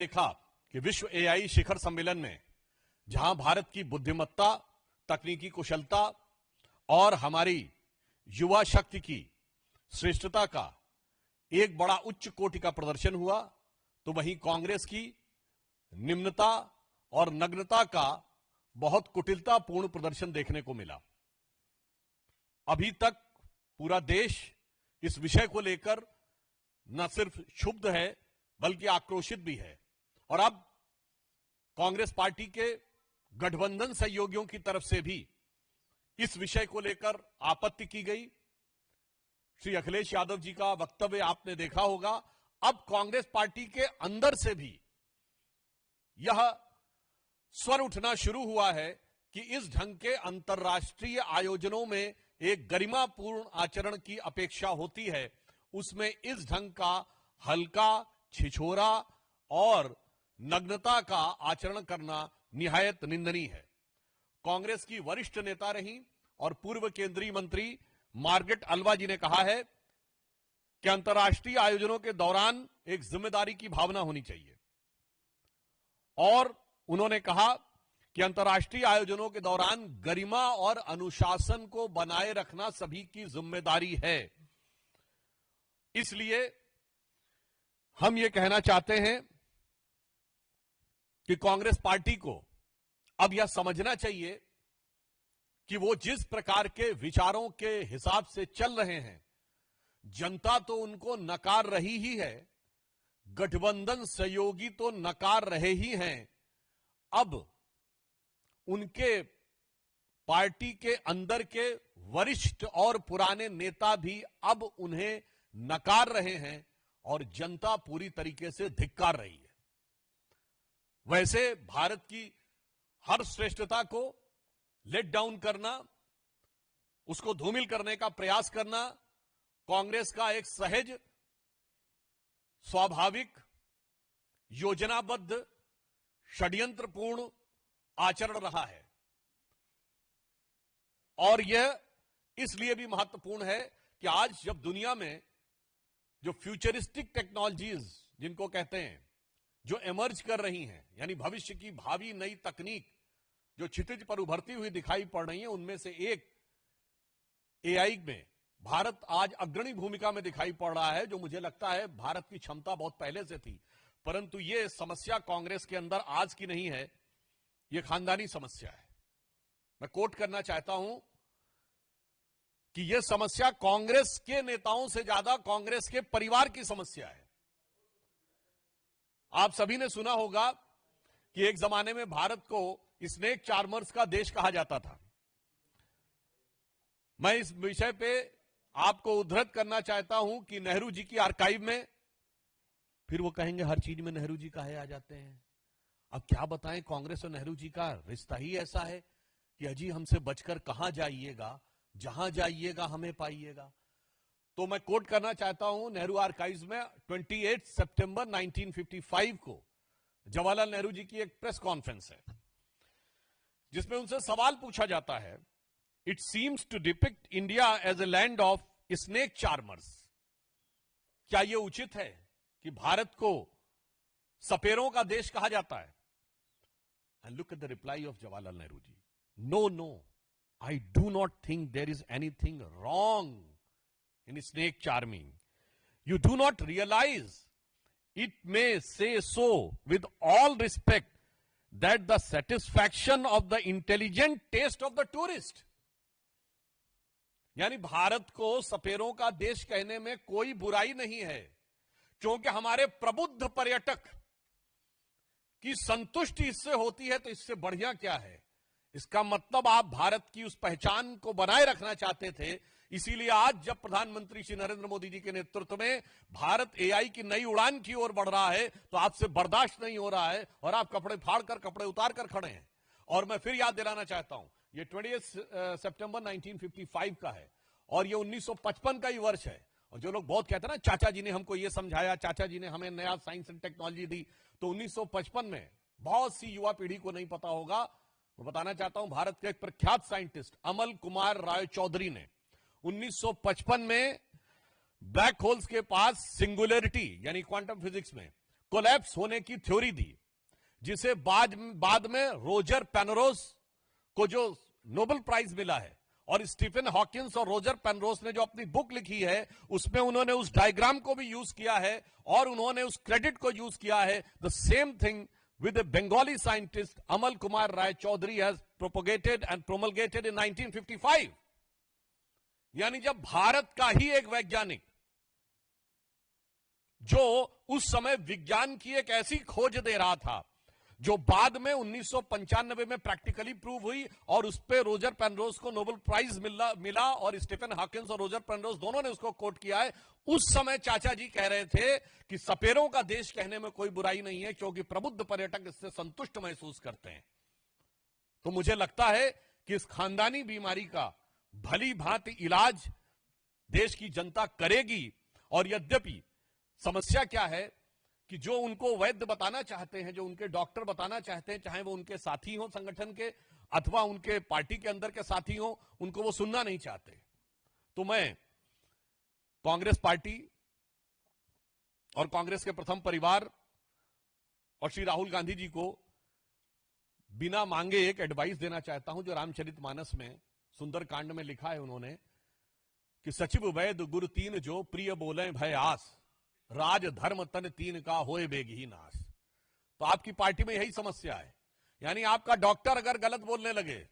देखा कि विश्व एआई शिखर सम्मेलन में जहां भारत की बुद्धिमत्ता, तकनीकी कुशलता और हमारी युवा शक्ति की श्रेष्ठता का एक बड़ा उच्च कोटि का प्रदर्शन हुआ, तो वहीं कांग्रेस की निम्नता और नग्नता का बहुत कुटिलतापूर्ण प्रदर्शन देखने को मिला। अभी तक पूरा देश इस विषय को लेकर न सिर्फ क्षुब्ध है बल्कि आक्रोशित भी है। और अब कांग्रेस पार्टी के गठबंधन सहयोगियों की तरफ से भी इस विषय को लेकर आपत्ति की गई। श्री अखिलेश यादव जी का वक्तव्य आपने देखा होगा। अब कांग्रेस पार्टी के अंदर से भी यह स्वर उठना शुरू हुआ है कि इस ढंग के अंतर्राष्ट्रीय आयोजनों में एक गरिमापूर्ण आचरण की अपेक्षा होती है, उसमें इस ढंग का हल्का, छिछोरा और नग्नता का आचरण करना निहायत निंदनीय है। कांग्रेस की वरिष्ठ नेता रही और पूर्व केंद्रीय मंत्री मार्गरेट अल्वा जी ने कहा है कि अंतर्राष्ट्रीय आयोजनों के दौरान एक जिम्मेदारी की भावना होनी चाहिए, और उन्होंने कहा कि अंतर्राष्ट्रीय आयोजनों के दौरान गरिमा और अनुशासन को बनाए रखना सभी की जिम्मेदारी है। इसलिए हम ये कहना चाहते हैं कि कांग्रेस पार्टी को अब यह समझना चाहिए कि वो जिस प्रकार के विचारों के हिसाब से चल रहे हैं, जनता तो उनको नकार रही ही है, गठबंधन सहयोगी तो नकार रहे ही हैं। अब उनके पार्टी के अंदर के वरिष्ठ और पुराने नेता भी अब उन्हें नकार रहे हैं और जनता पूरी तरीके से धिक्कार रही है। वैसे भारत की हर श्रेष्ठता को लेट डाउन करना, उसको धूमिल करने का प्रयास करना कांग्रेस का एक सहज, स्वाभाविक, योजनाबद्ध, षड्यंत्रपूर्ण आचरण रहा है। और यह इसलिए भी महत्वपूर्ण है कि आज जब दुनिया में जो फ्यूचरिस्टिक टेक्नोलॉजीज जिनको कहते हैं, जो इमर्ज कर रही हैं, यानी भविष्य की भावी नई तकनीक जो क्षितिज पर उभरती हुई दिखाई पड़ रही है, उनमें से एक एआई में भारत आज अग्रणी भूमिका में दिखाई पड़ रहा है, जो मुझे लगता है भारत की क्षमता बहुत पहले से थी। परंतु यह समस्या कांग्रेस के अंदर आज की नहीं है, यह खानदानी समस्या है। मैं कोट करना चाहता हूं कि यह समस्या कांग्रेस के नेताओं से ज्यादा कांग्रेस के परिवार की समस्या है। आप सभी ने सुना होगा कि एक जमाने में भारत को स्नेक चार्मर्स का देश कहा जाता था। मैं इस विषय पे आपको उद्धृत करना चाहता हूं कि नेहरू जी की आर्काइव में, फिर वो कहेंगे हर चीज में नेहरू जी कहे आ जाते हैं। अब क्या बताएं, कांग्रेस और नेहरू जी का रिश्ता ही ऐसा है कि अजी हमसे बचकर कहां जाइएगा, जहां जाइएगा हमें पाइएगा। तो मैं कोट करना चाहता हूं नेहरू आर्काइव्स में 28 सितंबर 1955 को जवाहरलाल नेहरू जी की एक प्रेस कॉन्फ्रेंस है, जिसमें उनसे सवाल पूछा जाता है, it seems to depict India as a land of snake charmers. क्या यह उचित है कि भारत को सपेरों का देश कहा जाता है? And look at the reply of Jawaharlal Nehru ji, no no, I do not think there is anything wrong in snake charming. You do not realize, it may say so with all respect, that the satisfaction of the intelligent taste of the tourist. यानी भारत को सपेरों का देश कहने में कोई बुराई नहीं है, क्योंकि हमारे प्रबुद्ध पर्यटक की संतुष्टि इससे होती है, तो इससे बढ़िया क्या है। इसका मतलब आप भारत की उस पहचान को बनाए रखना चाहते थे। इसीलिए आज जब प्रधानमंत्री श्री नरेंद्र मोदी जी के नेतृत्व में भारत एआई की नई उड़ान की ओर बढ़ रहा है, तो आपसे बर्दाश्त नहीं हो रहा है और आप कपड़े फाड़ कर, कपड़े उतार कर खड़े हैं। और मैं फिर याद दिलाना चाहता हूं, ये 28 सितंबर 1955 का है और ये 1955 का ही वर्ष है। और जो लोग बहुत कहते हैं ना, चाचा जी ने हमको ये समझाया, चाचा जी ने हमें नया साइंस एंड टेक्नोलॉजी दी, तो 1955 में बहुत सी युवा पीढ़ी को नहीं पता होगा। मैं बताना चाहता हूं, भारत के एक प्रख्यात साइंटिस्ट अमल कुमार राय चौधरी ने 1955 में ब्लैक होल्स के पास सिंगुलरिटी यानी क्वांटम फिजिक्स में कोलैप्स होने की थ्योरी दी, जिसे बाद में रोजर पेनरोज को जो नोबेल प्राइज मिला है, और स्टीफन हॉकिंस और रोजर पेनरोज ने जो अपनी बुक लिखी है उसमें उन्होंने उस डायग्राम को भी यूज किया है और उन्होंने उस क्रेडिट को यूज किया है। The same thing with a Bengali scientist Amal Kumar Rai Chaudhary has propagated and promulgated in 1955। यानी जब भारत का ही एक वैज्ञानिक जो उस समय विज्ञान की एक ऐसी खोज दे रहा था जो बाद में 1995 में प्रैक्टिकली प्रूव हुई और उस पे रोजर पेनरोज को नोबेल प्राइज मिला और स्टीफन हॉकिंस और रोजर पेनरोज दोनों ने उसको कोट किया है। उस समय चाचा जी कह रहे थे कि सपेरों का देश कहने में कोई बुराई नहीं है क्योंकि प्रबुद्ध पर्यटक इससे संतुष्ट महसूस करते हैं। तो मुझे लगता है कि इस खानदानी बीमारी का भली भांति इलाज देश की जनता करेगी। और यद्यपि समस्या क्या है कि जो उनको वैद्य बताना चाहते हैं, जो उनके डॉक्टर बताना चाहते हैं, चाहे वो उनके साथी हो संगठन के अथवा उनके पार्टी के अंदर के साथी हो, उनको वो सुनना नहीं चाहते। तो मैं कांग्रेस पार्टी और कांग्रेस के प्रथम परिवार और श्री राहुल गांधी जी को बिना मांगे एक एडवाइस देना चाहता हूं जो रामचरितमानस में सुंदरकांड में लिखा है उन्होंने कि सचिव वैद्य गुरु तीन जो प्रिय बोले भय आस, राज धर्म तन तीन का होए बेगी नाश। तो आपकी पार्टी में यही समस्या है, यानी आपका डॉक्टर अगर गलत बोलने लगे,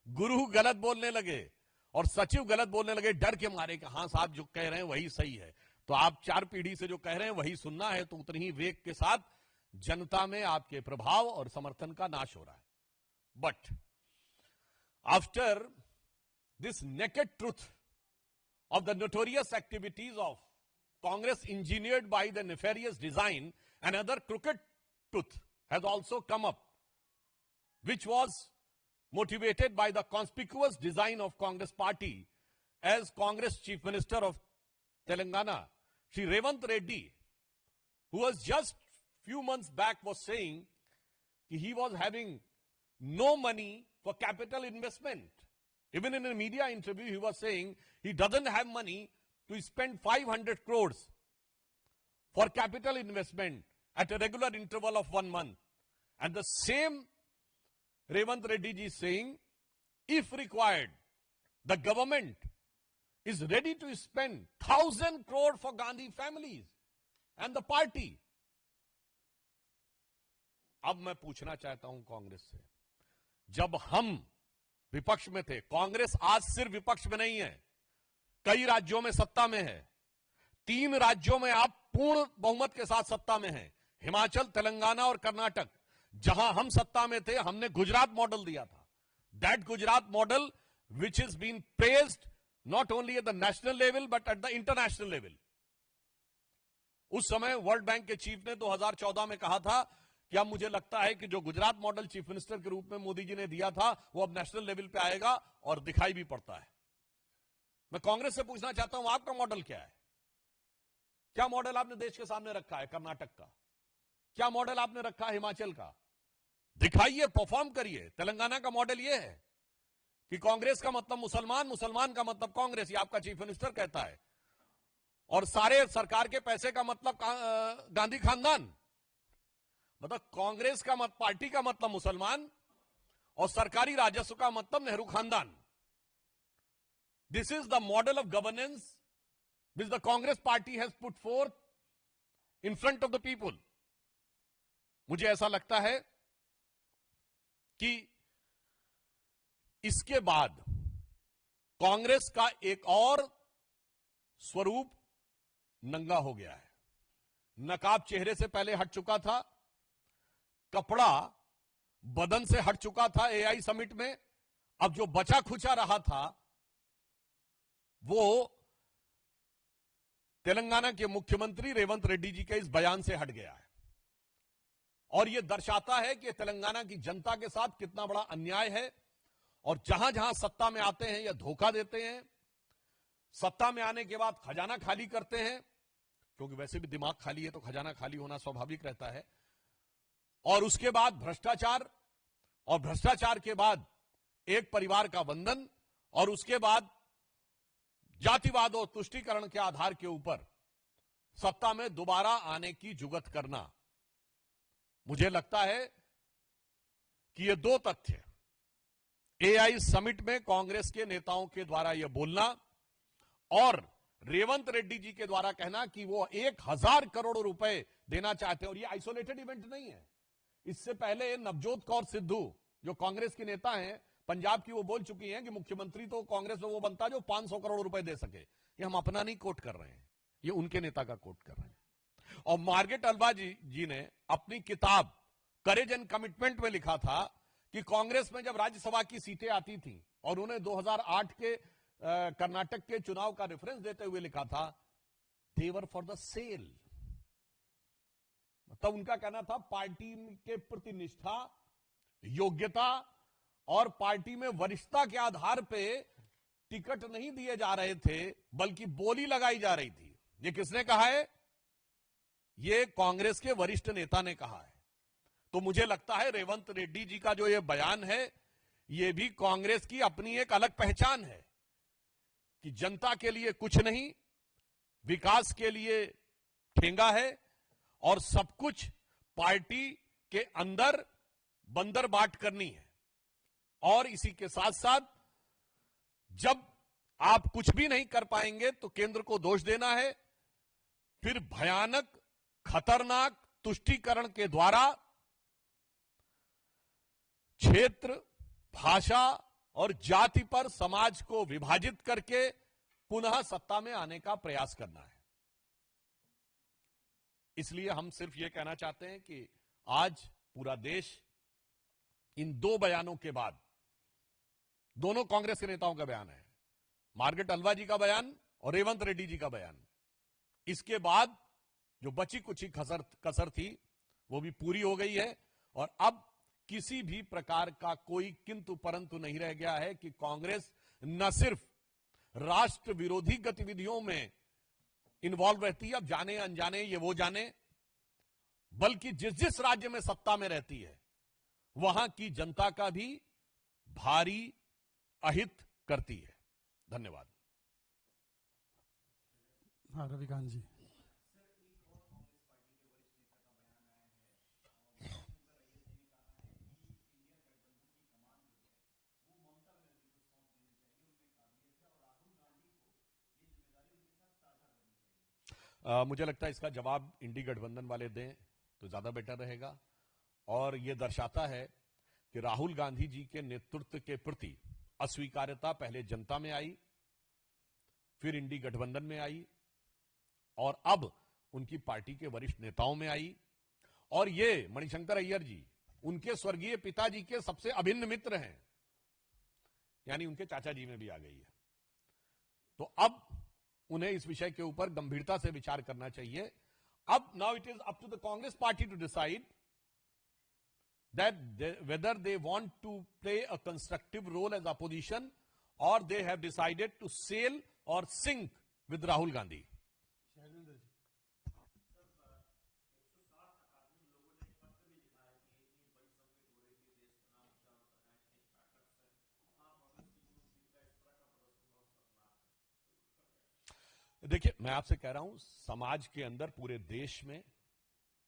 गुरु गलत बोलने लगे और सचिव गलत बोलने लगे डर के मारे कि हाँ साहब जो कह रहे हैं वही सही है, तो आप 4 पीढ़ी से जो कह रहे हैं वही सुनना है, तो उतनी ही वेग के साथ जनता में आपके प्रभाव और समर्थन का नाश हो रहा है। But after this naked truth of the notorious activities of Congress engineered by the nefarious design, another crooked truth has also come up, which was motivated by the conspicuous design of Congress party as Congress Chief Minister of Telangana, Shri Revanth Reddy, who was just few months back was saying he was having no money for capital investment. Even in a media interview, he was saying he doesn't have money to spend 500 crores for capital investment at a regular interval of 1 month. And the same Revanth Reddy ji is saying, if required, the government is ready to spend 1,000 crore for Gandhi families and the party. अब मैं पूछना चाहता हूं कांग्रेस से, जब हम विपक्ष में थे, कांग्रेस आज सिर्फ विपक्ष में नहीं है, कई राज्यों में सत्ता में है। 3 राज्यों में आप पूर्ण बहुमत के साथ सत्ता में हैं, हिमाचल, तेलंगाना और कर्नाटक। जहां हम सत्ता में थे हमने गुजरात मॉडल दिया था, that Gujarat model which is been praised not only at the national level but at the international level. उस समय वर्ल्ड बैंक के चीफ ने 2014 में कहा था कि अब मुझे लगता है कि जो गुजरात मॉडल चीफ मिनिस्टर के रूप में मोदी जी ने दिया था वो अब नेशनल लेवल पे आएगा और दिखाई भी पड़ता है। मैं कांग्रेस से पूछना चाहता हूं आपका मॉडल क्या है? क्या मॉडल आपने देश के सामने रखा है कर्नाटक का? क्या मॉडल आपने रखा है हिमाचल का? दिखाइए, परफॉर्म करिए। तेलंगाना का मॉडल यह है कि कांग्रेस का मतलब मुसलमान, मुसलमान का मतलब कांग्रेस, ये आपका चीफ मिनिस्टर कहता है, और सारे सरकार के पैसे का मतलब गांधी खानदान। मतलब कांग्रेस का पार्टी का मतलब मुसलमान और सरकारी राजस्व का मतलब नेहरू खानदान। This is the model of governance which the Congress party has put fourth in front of the people. मुझे ऐसा लगता है कि इसके बाद कांग्रेस का एक और स्वरूप नंगा हो गया है। नकाब चेहरे से पहले हट चुका था, कपड़ा बदन से हट चुका था एआई समिट में। अब जो बचा खुचा रहा था वो तेलंगाना के मुख्यमंत्री रेवंत रेड्डी जी के इस बयान से हट गया है, और यह दर्शाता है कि तेलंगाना की जनता के साथ कितना बड़ा अन्याय है। और जहां जहां सत्ता में आते हैं या धोखा देते हैं, सत्ता में आने के बाद खजाना खाली करते हैं, क्योंकि वैसे भी दिमाग खाली है तो खजाना खाली होना स्वाभाविक रहता है, और उसके बाद भ्रष्टाचार, और भ्रष्टाचार के बाद एक परिवार का बंधन, और उसके बाद जातिवाद और तुष्टीकरण के आधार के ऊपर सत्ता में दोबारा आने की जुगत करना। मुझे लगता है कि ये दो तथ्य, एआई समिट में कांग्रेस के नेताओं के द्वारा यह बोलना और रेवंत रेड्डी जी के द्वारा कहना कि वो 1000 करोड़ रुपए देना चाहते हैं, और ये आइसोलेटेड इवेंट नहीं है। इससे पहले नवजोत कौर सिद्धू जो कांग्रेस की नेता हैं पंजाब की, वो बोल चुकी हैं कि मुख्यमंत्री तो कांग्रेस में वो बनता जो 500 करोड़ रुपए दे सके। ये हम अपना नहीं कोट कर रहे हैं, ये उनके नेता का कोट कर रहे हैं। और मार्गरेट अल्वा जी ने अपनी किताब करेज एंड कमिटमेंट में लिखा था कि कांग्रेस में जब राज्यसभा की सीटें आती थी, और उन्हें 2008 के कर्नाटक के चुनाव का रेफरेंस देते हुए लिखा था, दे वर फॉर द सेल। मतलब उनका कहना था पार्टी के प्रति निष्ठा, योग्यता और पार्टी में वरिष्ठता के आधार पे टिकट नहीं दिए जा रहे थे, बल्कि बोली लगाई जा रही थी। ये किसने कहा है? ये कांग्रेस के वरिष्ठ नेता ने कहा है। तो मुझे लगता है रेवंत रेड्डी जी का जो ये बयान है, ये भी कांग्रेस की अपनी एक अलग पहचान है कि जनता के लिए कुछ नहीं, विकास के लिए ठेंगा है, और सब कुछ पार्टी के अंदर बंदर बाट करनी है। और इसी के साथ साथ जब आप कुछ भी नहीं कर पाएंगे तो केंद्र को दोष देना है, फिर भयानक खतरनाक तुष्टीकरण के द्वारा क्षेत्र, भाषा और जाति पर समाज को विभाजित करके पुनः सत्ता में आने का प्रयास करना है। इसलिए हम सिर्फ यह कहना चाहते हैं कि आज पूरा देश इन दो बयानों के बाद, दोनों कांग्रेस के नेताओं का बयान है, मार्गरेट अल्वा जी का बयान और रेवंत रेड्डी जी का बयान, इसके बाद जो बची कुछ कसर थी वो भी पूरी हो गई है। और अब किसी भी प्रकार का कोई किंतु परंतु नहीं रह गया है कि कांग्रेस न सिर्फ राष्ट्र विरोधी गतिविधियों में इन्वॉल्व रहती है, अब जाने अनजाने ये वो जाने, बल्कि जिस जिस राज्य में सत्ता में रहती है वहां की जनता का भी भारी अहित करती है। धन्यवाद। हाँ, रविकांत जी। मुझे लगता है इसका जवाब इंडी गठबंधन वाले दें तो ज्यादा बेटर रहेगा, और यह दर्शाता है कि राहुल गांधी जी के नेतृत्व के प्रति अस्वीकार्यता पहले जनता में आई, फिर इंडी गठबंधन में आई, और अब उनकी पार्टी के वरिष्ठ नेताओं में आई। और ये मणिशंकर अय्यर जी उनके स्वर्गीय पिताजी के सबसे अभिन्न मित्र हैं, यानी उनके चाचा जी में भी आ गई है। तो अब उन्हें इस विषय के ऊपर गंभीरता से विचार करना चाहिए। अब now it is up to the Congress party to decide that whether they want to play a constructive role as opposition or they have decided to sail or sink with Rahul Gandhi. देखिए, मैं आपसे कह रहा हूं, समाज के अंदर पूरे देश में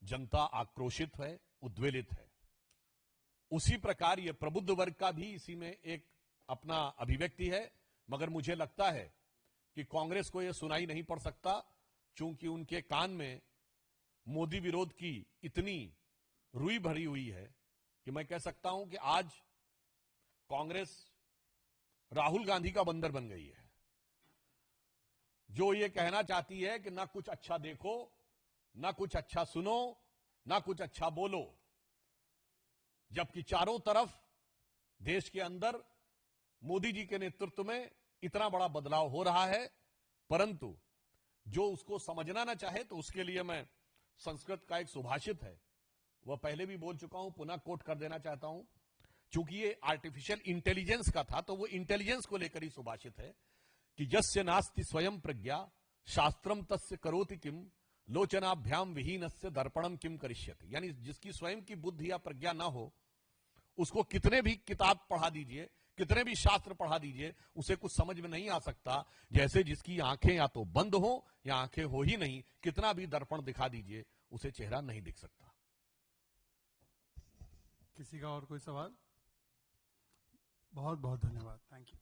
जनता आक्रोशित है, उद्वेलित है। उसी प्रकार यह प्रबुद्ध वर्ग का भी इसी में एक अपना अभिव्यक्ति है, मगर मुझे लगता है कि कांग्रेस को यह सुनाई नहीं पड़ सकता, चूंकि उनके कान में मोदी विरोध की इतनी रुई भरी हुई है कि मैं कह सकता हूं कि आज कांग्रेस राहुल गांधी का बंदर बन गई है, जो ये कहना चाहती है कि ना कुछ अच्छा देखो, ना कुछ अच्छा सुनो, ना कुछ अच्छा बोलो, जबकि चारों तरफ देश के अंदर मोदी जी के नेतृत्व में इतना बड़ा बदलाव हो रहा है, परंतु जो उसको समझना ना चाहे तो उसके लिए मैं संस्कृत का एक सुभाषित है, वह पहले भी बोल चुका हूं, पुनः कोट कर देना चाहता हूं। चूंकि ये आर्टिफिशियल इंटेलिजेंस का था तो वो इंटेलिजेंस को लेकर ही सुभाषित है कि यस्य नास्ति स्वयं प्रज्ञा शास्त्रम तस्य करोति किम लोचनाभ्याम विहीनस्य दर्पणम किम करिष्यति। यानी जिसकी स्वयं की बुद्धि या प्रज्ञा ना हो, उसको कितने भी किताब पढ़ा दीजिए, कितने भी शास्त्र पढ़ा दीजिए, उसे कुछ समझ में नहीं आ सकता। जैसे जिसकी आंखें या तो बंद हो या आंखें हो ही नहीं, कितना भी दर्पण दिखा दीजिए, उसे चेहरा नहीं दिख सकता। किसी का और कोई सवाल? बहुत बहुत धन्यवाद, थैंक यू।